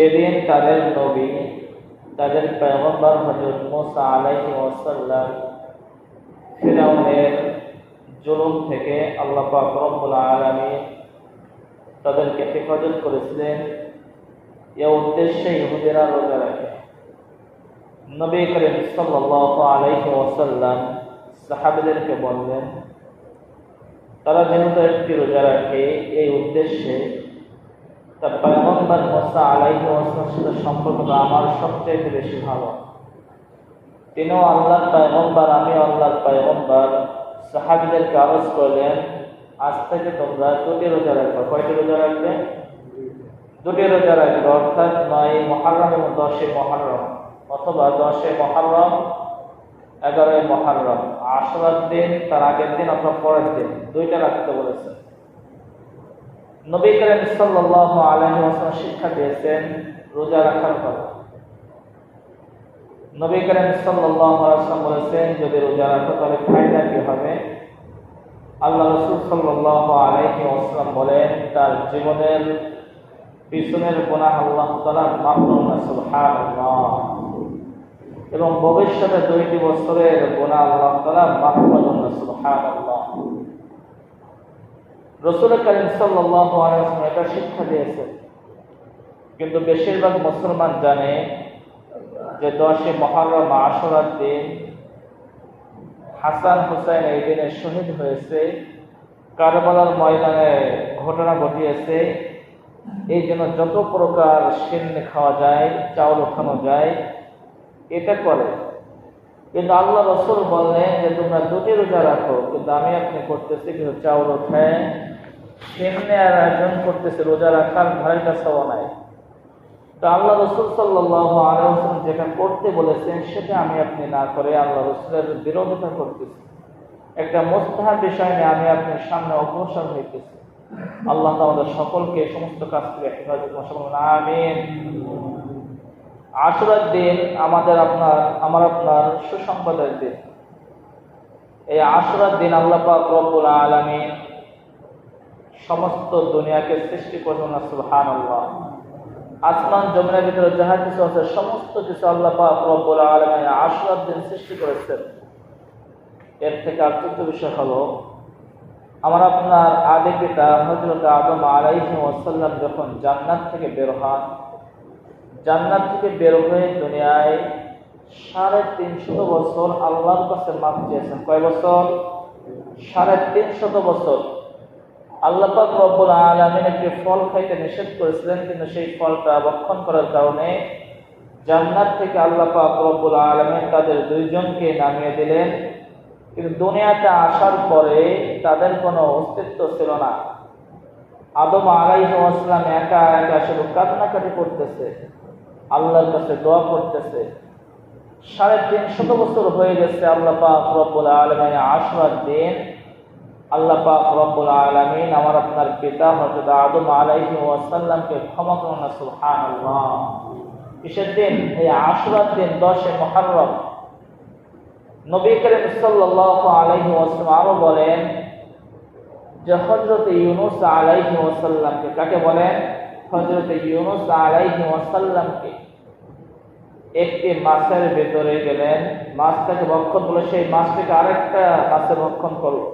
সেদিন তাদের নবী, তাদের পয়গম্বর হযরত মুসা আলাইহিস সালাম ফিরআউনের জুলুম থেকে আল্লাহ পাক রব্বুল আলামিন তাদেরকে হেফাজত করেছিলেন। এ উদ্দেশ্যে ইহুদিরা রোজা রাখে। নবী করিম সাল্লাল্লাহু আলাইহি ওয়াসাল্লাম সাহাবাদেরকে বললেন, তারা যেহেতু একটি রোজা রাখে, এই উদ্দেশ্যে তার পয়গম্বর মুসা আলাইহিস সালামের সাথে সম্পর্কটা আমার সবচেয়ে বেশি ভালো। তিনিও আল্লাহর পয়গম্বর, আমি আল্লাহর পয়গম্বর। সাহাবীদেরকে আরজ করলেন, আজ থেকে তোমরা দুটি রোজা রাখবে। কয়টি রোজা রাখবে? দুটি রোজা রাখবে, অর্থাৎ 9 মুহররম এবং 10 মুহররম, অথবা 10 মুহররম 11 মুহররম। আশুরার দিন, তার আগের দিন অথবা পরের দিন, দুইটা রাখতে বলেছেন। নবী করিম সাল্লাল্লাহু আলাইহি ওয়াসাল্লাম শিক্ষা দিয়েছেন রোজা রাখার কথা। নবী করিম সাল্লাল্লাহু আলাইহি ওয়াসাল্লাম বলেছেন, যদি রোজা রাখো তাহলে ফায়দা কি হবে? আল্লাহ রাসূল সাল্লাল্লাহু আলাইহি ওয়াসাল্লাম বলেন, তার জীবনের পিছনের গুনাহ আল্লাহ তাআলা মাফ করবেন, সুবহানাল্লাহ। এবং ভবিষ্যতে 2টি বছরের গুনাহ আল্লাহ তাআলা মাফ করবেন, সুবহানাল্লাহ। রাসূল করিম সাল্লাল্লাহু আলাইহি ওয়াসাল্লাম এটা শিক্ষা দিয়েছেন, কিন্তু বেশিরভাগ মুসলমান জানে যে 10 মুহররম আশুরার দিন হাসান হুসাইন এই দিনে শহীদ হয়েছে, কারবালার ময়দানে ঘটনা ঘটিয়েছে। এই জন্য যত প্রকার সিন্নি খাওয়া যায়, চাউল ওঠানো যায়, এটা করে। কিন্তু আল্লাহ রাসূল বললেন যে তোমরা দুটি রোজা রাখো, কিন্তু আমি আপনি করতেছি কিন্তু চাউল ওঠায় সিন্নি আয়োজন করতেছে, রোজা রাখার ধারে কাছেও নাই। তো আল্লাহ রাসূল সাল্লাল্লাহু আলাইহি ওয়াসাল্লাম যেটা করতে বলেছেন সেটা আমি আপনি না করে আল্লাহ রাসূলের বিরোধিতা করতেছি, একটা মুস্তাহাব বিষয় নিয়ে আমি আপনার সামনে অগ্রসর হইতেছি। আল্লাহ আমাদের সকলকে সমস্ত কাজ থেকে হেফাজত করুন, আমিন। আশুরার দিন আমার আপনার সুসংবাদের দিন। এই আশুরার দিন আল্লাহ পাক রব্বুল আলামিন সমস্ত দুনিয়াকে সৃষ্টি করলেন, সুবহানাল্লাহ। আসমান জমিনের ভিতরে যাহা কিছু আছে সমস্ত কিছু আল্লাহ পাক রব্বুল আলামিন আশুরার দিন সৃষ্টি করেছেন। এর থেকে আশ্চর্য বিষয় হলো, আমার আপনার আদি পিতা হযরত আদম আলাইহিস সালাম যখন জান্নাত থেকে বের হন, জান্নাত থেকে বের হয়ে দুনিয়ায় 350 বছর আল্লাহর কাছে মাপ চেয়েছেন। কয় বছর? 350 বছর। আল্লাহ পাক রব্বুল আলামিন একটি ফল খাইতে নিষেধ করেছিলেন, কিন্তু সেই ফলটা ভক্ষণ করার কারণে জান্নাত থেকে আল্লাহ পাক রব্বুল আলামিন তাদের দুইজনকে নামিয়ে দিলেন। কিন্তু দুনিয়াতে আসার পরে তাদের কোনো অস্তিত্ব ছিল না। আদম আলাইহিস সালাম একা একা শুধু কান্নাকাটি করতেছে, আল্লাহর কাছে দোয়া করতেছে। 350 বছর হয়ে গেছে। আল্লাহ পাক রব্বুল আলামিন আশুরার দিন আল্লাহ পাক রব্বুল আলামিন আমার আপনার পিতা হযরত আদম আলাইহিস সালামকে ক্ষমা করুন, সুবহানাল্লাহ। কিসের দিন? এই আশুরার দিন, 10 মুহররম। নবী করিম সাল্লাল্লাহু আলাইহি ওয়াসাল্লাম আরো বলেন যে হযরত ইউনূস আলাইহিস সালামকে, কাকে বলেন? হযরত ইউনূস আলাইহিস সালামকে একটি মাছের ভেতরে গেলেন, মাছটাকে ভক্ষণ করলো, সেই মাছটাকে আরেকটা মাছে ভক্ষণ করলো।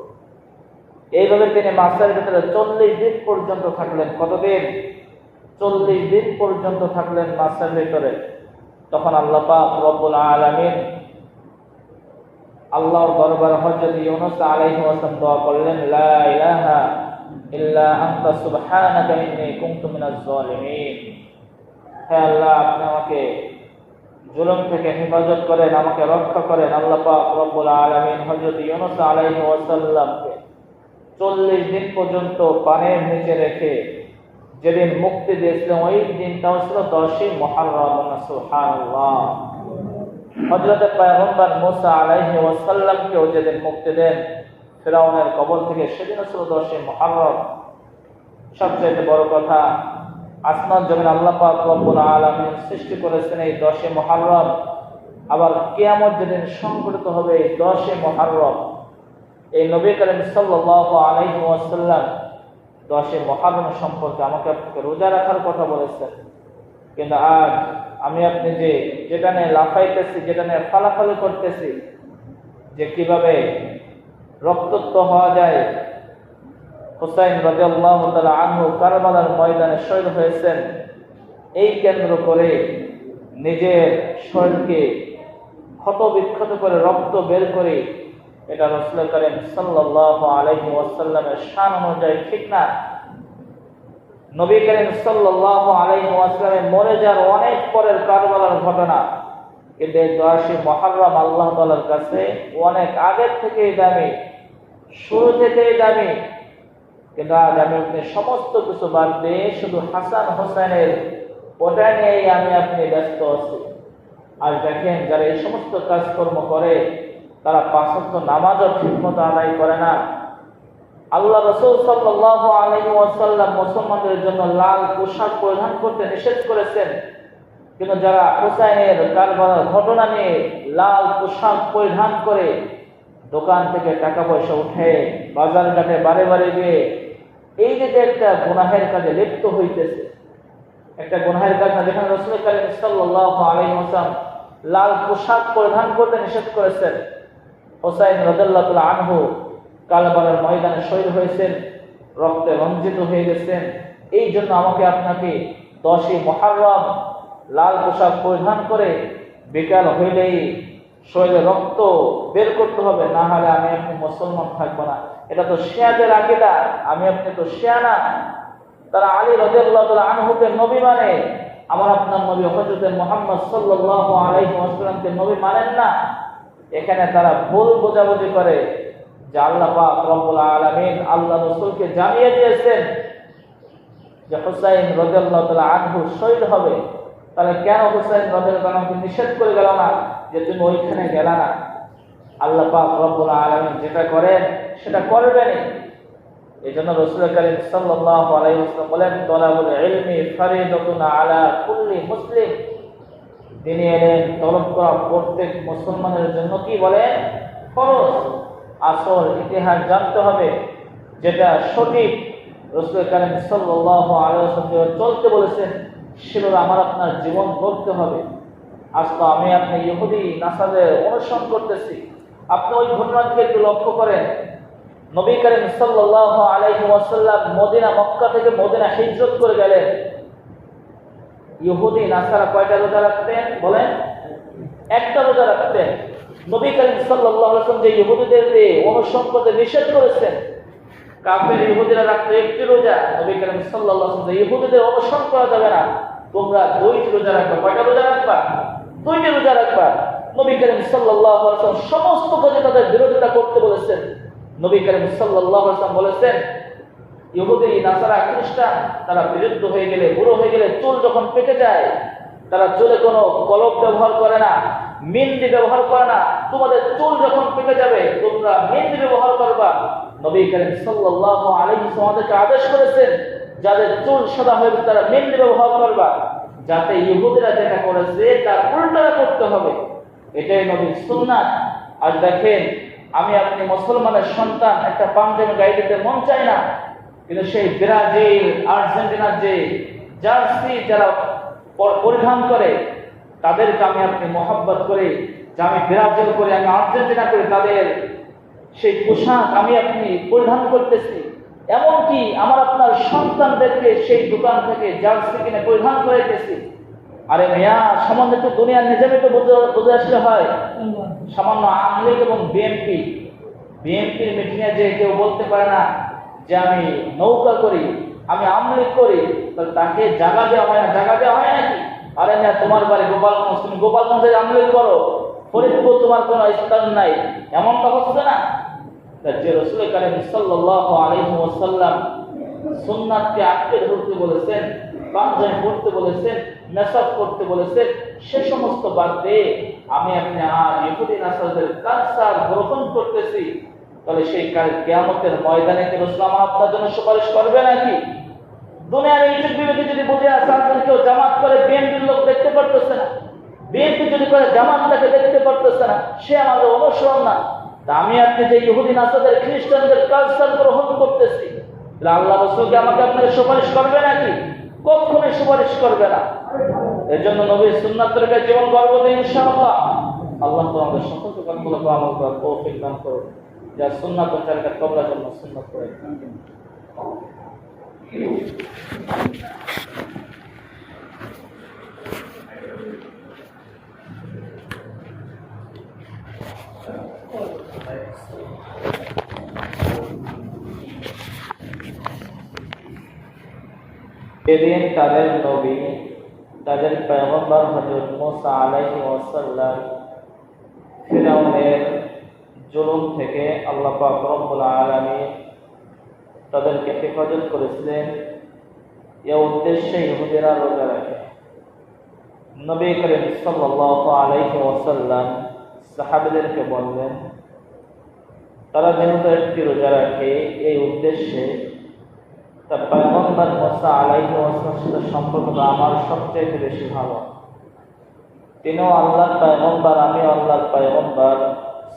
এইভাবে তিনি মাছের ভেতরে 40 দিন পর্যন্ত থাকলেন। কতদিন? 40 দিন পর্যন্ত থাকলেন মাছের ভেতরে। তখন আল্লাহ পাক রব্বুল আলামিন আল্লাহর দরবারে হযরত ইউনূস আলাইহিস সালাম দোয়া করলেন, লা ইলাহা ইল্লা আনতা সুবহানাকা ইন্নী কুনতু মিনাজ জালিমিন। হে আল্লাহ, আপনি আমাকে জুলুম থেকে হেফাজত করেন, আমাকে রক্ষা করেন। আল্লাহ পাক রব্বুল আলামিন হযরত ইউনূস আলাইহিস সালামকে 40 দিন পর্যন্ত পানির নিচে রেখে যেদিন মুক্তি দিয়েছিলেন, ওই দিনটাও ছিল 10 মুহররম, সুবহানাল্লাহ। হযরত পয়গম্বর মুসা আলাইহিস সালামকেও যেদিন মুক্তি দেন ফিরআউনের কবল থেকে, সেদিনও ছিল 10 মুহররম। সবচেয়ে বড় কথা, আসমান জমিন আল্লাহ পাক রব্বুল আলামিন সৃষ্টি করেছেন এই 10 মুহররম। আবার কিয়ামত যেদিন সংঘটিত হবে এই 10 মুহররম, এই নবী করিম সাল্লাল্লাহু আলাইহি ওয়াসাল্লাম 10 মুহররম সম্পর্কে আমাকে রোজা রাখার কথা বলেছেন। কিন্তু আজ আমি আপনি যেটা নিয়ে লাফাইতেছি, যেটা নিয়ে ফালাফালি করতেছি, যে কিভাবে রক্তাক্ত হওয়া যায়। হুসাইন রাদিয়াল্লাহু তাআলা আনহু কারবালার ময়দানে শহীদ হয়েছেন, এই কেন্দ্র করে নিজের শরীরকে ক্ষত বিক্ষত করে রক্ত বের করে, এটা রাসূল করিম সাল্লাল্লাহু আলাইহি ওয়াসাল্লামের শান অনুযায়ী ঠিক না। নবী করিম সাল্লাল্লাহু আলাইহি ওয়াসাল্লাম মরে যাওয়ার অনেক পরের কারবালার ঘটনা, কিন্তু এই 10 মুহররম আল্লাহ তাআলার কাছে অনেক আগের থেকেই দামি, শুরু থেকেই দামি। কিন্তু আজ আমি আপনি সমস্ত কিছু বাদ দিয়ে শুধু হাসান হোসেনের ওটা নিয়েই আমি আপনি ব্যস্ত আছি। আর দেখেন, যারা এই সমস্ত কাজকর্ম করে তারা 5 ওয়াক্ত নামাজও ঠিকমতো আদায় করে না। আল্লাহ রাসূল সাল্লাল্লাহু আলাইহি ওয়াসাল্লাম মুসলমানদের জন্য লাল পোশাক পরিধান করতে নিষেধ করেছেন, কিন্তু যারা হুসাইনের কারবালার ঘটনা নিয়ে লাল পোশাক পরিধান করে দোকান থেকে টাকা পয়সা উঠে বাজার ঘাটে বারে বারে গিয়ে এই যে একটা গুনাহের কাজে লিপ্ত হইতেছে, একটা গুনাহের কাজ না, যেখানে রাসূল করিম সাল্লাল্লাহু আলাইহি ওয়াসাল্লাম লাল পোশাক পরিধান করতে নিষেধ করেছেন। হুসাইন রাদিয়াল্লাহু তাআলা আনহু কারবালার ময়দানে শহীদ হয়েছেন, রক্তে রঞ্জিত হয়ে গেছেন। এই জন্য আমাকে আপনাকে 10 মুহররম লাল পোশাক পরিধান করে বিকাল হইলেই শরীরে রক্ত বের করতে হবে, না হলে আমি আপনি মুসলমান থাকবো না। এটা তো শিয়াদের আকীদা, আমি আপনি তো শিয়া না। তারা আলী রাদিয়াল্লাহু তাআলা আনহুকে নবী মানে, আমার আপনার নবী হযরত মুহাম্মদ সাল্লাল্লাহু আলাইহি ওয়াসাল্লামকে নবী মানেন না। এখানে তারা ভুল বোঝাবুঝি করে যে আল্লাহ পাক রব্বুল আলামিন আল্লাহ রাসূলকে জানিয়ে দিয়েছেন যে হুসাইন রাদিয়াল্লাহু তাআলা আনহু শহীদ হবে, তাহলে কেন হুসাইন রাদিয়াল্লাহু আনহুকে নিষেধ করে গেল না যে তুমি ওইখানে গেলা না? আল্লাহ পাক রব্বুল আলামিন যেটা করেন সেটা করবেন। এই জন্য রাসূল করিম সাল্লাল্লাহু আলাইহি ওয়াসাল্লাম বলেন, তলাবুল ইলমি ফরিদাতুন আলা কুল্লি মুসলিম। দিনের ইলম তলব করা প্রত্যেক মুসলমানের জন্য কি বলেন? ফরজ। আসল ইতিহাস জানতে হবে, যেটা সঠিক রাসূল করিম সাল্লাল্লাহু আলাইহি ওয়াসাল্লাম চলতে বলেছেন সেভাবে আমার আপনার জীবন গড়তে হবে। আজ তো আমি আপনি ইহুদি নাসাদের অনুসরণ করতেছি। আপনি ওই ঘটনাকে একটু লক্ষ্য করেন। নবী করিম সাল্লাল্লাহু আলাইহি ওয়াসাল্লাম মদিনা মক্কা থেকে মদিনা হিজরত করে গেলেন। ইহুদি নাসারা কয়টা রোজা রাখতেন বলেন? একটা রোজা রাখতেন। নবী করিম সাল্লাল্লাহু আলাইহি ওয়াসাল্লাম যে ইহুদিদেরকে অনুসরণ করতে নিষেধ করেছেন, কাফের ইহুদিরা রাখতো একটি রোজা। নবী করিম সাল্লাল্লাহু আলাইহি ওয়াসাল্লাম ইহুদিদের অনুসরণ করা যাবে না, তোমরা 2টি রোজা রাখবা। কয়টা রোজা রাখবা? 2টি রোজা রাখবা। নবী করিম সাল্লাল্লাহু আলাইহি ওয়াসাল্লাম সমস্ত কাজে তাদের বিরোধিতা করতে বলেছেন। নবী করিম সাল্লাল্লাহু আলাইহি ওয়াসাল্লাম বলেছেন, ইহুদি নাসারা খ্রিস্টান তারা বিরুদ্ধ হয়ে গেলে, বুড়ো হয়ে গেলে, চুল যখন পেকে যায়, তারা চুলে কোনো কলপ ব্যবহার করে না, মেহেন্দি ব্যবহার করে না। তোমাদের চুল যখন পেকে যাবে তোমরা মেহেন্দি ব্যবহার করবা। নবী করিম সাল্লাল্লাহু আলাইহি ওয়াসাল্লাম আমাদেরকে আদেশ করেছেন যাদের চুল সাদা হয়ে গেছে তারা মেহেন্দি ব্যবহার করবা, যাতে ইহুদিরা যেটা করেছে তার উল্টা করতে হবে। এটাই নবীর সুন্নাত। আর দেখেন, আমি আপনি মুসলমানের সন্তান, একটা পাঞ্জাবি গায়ে দিতে মন চায় না, কিন্তু সেই ব্রাজিল আর্জেন্টিনার যে জার্সি যারা পরিধান করে তাদেরকে আমি আপনি মহব্বত করি, যে আমি ব্রাজিল করি, আমি আর্জেন্টিনা করি, তাদের সেই পোশাক আমি আপনি পরিধান করতেছি। এমনকি আমার আপনার সন্তানদেরকে সেই দোকান থেকে জার্সি কিনে পরিধান করাইতেছি। আরে মেয়া, সামান্য একটু দুনিয়ার নিজামে তো বুঝে আসলে হয়। সামান্য আওয়ামী লীগ এবং বিএনপির মিটিংয়ে যে কেউ বলতে পারে না যে আমি নৌকা করি, আমি আওয়ামী লীগ করি, তাহলে তাকে জায়গা দেওয়া হয় না? জায়গা দেওয়া হয় নাকি? আরে না, তোমার বাড়ি গোপালগঞ্জ, তুমি গোপালগঞ্জে আওয়ামী লীগ করো, ফরিদপুর তোমার কোনো স্থান নাই, এমনটা হচ্ছে না? যে রাসূল করিম সাল্লাল্লাহু আলাইহি ওয়াসাল্লাম সুন্নাতকে আঁকড়ে ধরতে বলেছেন, পাঞ্জাবি পড়তে বলেছেন, মেসাব করতে বলেছেন, সে সমস্ত বাদ দিয়ে আমি আপনি আজ ইহুদি নাসারদের কালচার গ্রহণ করতেছি, তাহলে সেই কাল কিয়ামতের ময়দানে কি রাসূল আপনার জন্য সুপারিশ করবে নাকি? দুনিয়ার এই বিবেকে যদি বুঝে আসেন, কেউ জামাত করে বিএনপির লোক দেখতে পারতেছে না, বিএনপি যদি করে জামাতটাকে দেখতে পারতেছে না, সে আমাদের অনুসরণ না। তা আমি আপনি যে ইহুদি নাসারদের খ্রিস্টানদের কালচার গ্রহণ করতেছি, আল্লাহ রাসূল কি আমাকে আপনাকে সুপারিশ করবে নাকি? কখনোই সুপারিশ করবে না। এর জন্য নবীর সুন্নাত তরিকায় জীবন গড়ব ইনশাআল্লাহ। আল্লাহ তো আমাদের সকলকে কর্মগুলো আমল করার তৌফিক দান করুন। যা সুন্নাত তরিকা কবরের জন্য সুন্নাত করে। এদিন তাদের নবী, তাদের পয়গম্বর হযরত মুসা আলাইহিস সালাম ফিরআউনের জুলুম থেকে আল্লাহ পাক রব্বুল আলামিন তাদেরকে হেফাজত করেছিলেন। এই উদ্দেশ্যে ইহুদিরা রোজা রাখে। নবী করিম সাল্লাল্লাহু আলাইহি ওয়াসাল্লাম সাহাবীদেরকে বললেন, তারা যেহেতু একটি রোজা রাখে, এই উদ্দেশ্যে তার পয়গম্বর মুসা আলাইহিস সালামের সাথে সম্পর্কটা আমার সবচেয়ে বেশি ভালো। তিনিও আল্লাহর পয়গম্বর, আমি আল্লাহর পয়গম্বর।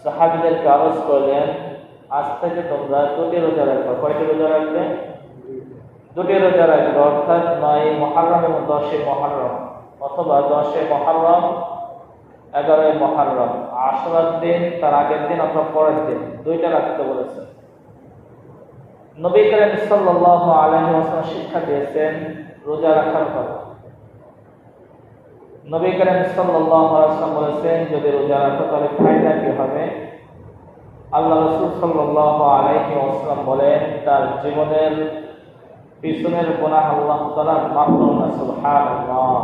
সাহাবীদেরকে আরজ করলেন, আজ থেকে তোমরা দুটি রোজা রাখবে। কয়টি রোজা রাখবে? দুটি রোজা রাখবে, অর্থাৎ 9 মুহররম এবং 10 মুহররম, অথবা 10 মুহররম 11 মুহররম। আশুরার দিন, তার আগের দিন অথবা পরের দিন, দুইটা রাখতে বলেছেন। নবী করিম সাল্লাল্লাহু আলাইহি ওয়াসাল্লাম শিক্ষা দিয়েছেন রোজা রাখার কথা। নবী করিম সাল্লাল্লাহু আলাইহি ওয়াসাল্লাম বলেছেন, যদি রোজা রাখো তাহলে ফায়দা কি হবে? আল্লাহ রাসূল সাল্লাল্লাহু আলাইহি ওয়াসাল্লাম বলেন, তার জীবনের পিছনের গুনাহ আল্লাহ তাআলা মাফ করুন, সুবহানাল্লাহ।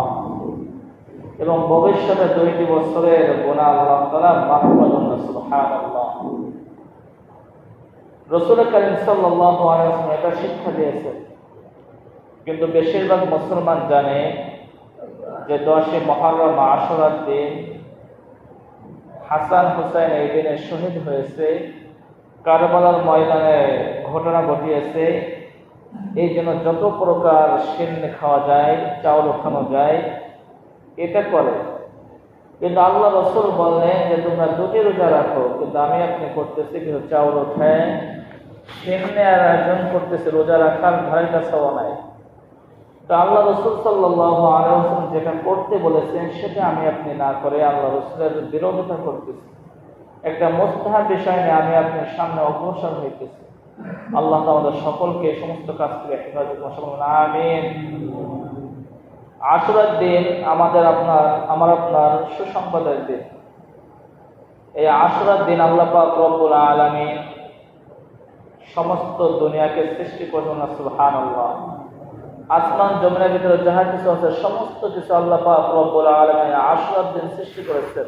এবং ভবিষ্যতে 2টি বছরের গুনাহ আল্লাহ তাআলা মাফ করুন, সুবহানাল্লাহ। রাসূল করিম সাল্লাল্লাহু আলাইহি ওয়াসাল্লাম এটা শিক্ষা দিয়েছেন, কিন্তু বেশিরভাগ মুসলমান জানে যে 10 মুহররম আশুরার দিন হাসান হুসাইন এই দিনে শহীদ হয়েছে, কারবালার ময়দানে ঘটনা ঘটিয়েছে। এই জন্য যত প্রকার শিরনি খাওয়া যায়, চাউল খাওয়া যায়, এটা করে। কিন্তু আল্লাহ রাসূল বললেন যে তোমরা দুটি রোজা রাখো, কিন্তু আমি আপনি করতেছি কিন্তু চাউল খায় শিরনি আর আয়োজন করতেছে, রোজা রাখার ধারে কাছেও নাই। তো আল্লাহ রাসূল সাল্লাল্লাহু আলাইহি ওয়াসাল্লাম যেটা করতে বলেছেন সেটা আমি আপনি না করে আল্লাহ রাসূলের বিরোধিতা করতেছি। একটা মুস্তাহাব বিষয় নিয়ে আমি আপনার সামনে অগ্রসর হইতেছি। আল্লাহ আমাদের সকলকে সমস্ত কাজ থেকে হেফাজত করুন, আমিন। আশুরার দিন আমার আপনার সুসংবাদের দিন। এই আশুরার দিন আল্লাহ পাক রব্বুল আলামিন সমস্ত দুনিয়াকে সৃষ্টি করলেন, সুবহানাল্লাহ। আসমান জমিনের ভিতরে যাহা কিছু আছে সমস্ত কিছু আল্লাহ পাক রব্বুল আলামিন আশুরার দিন সৃষ্টি করেছেন।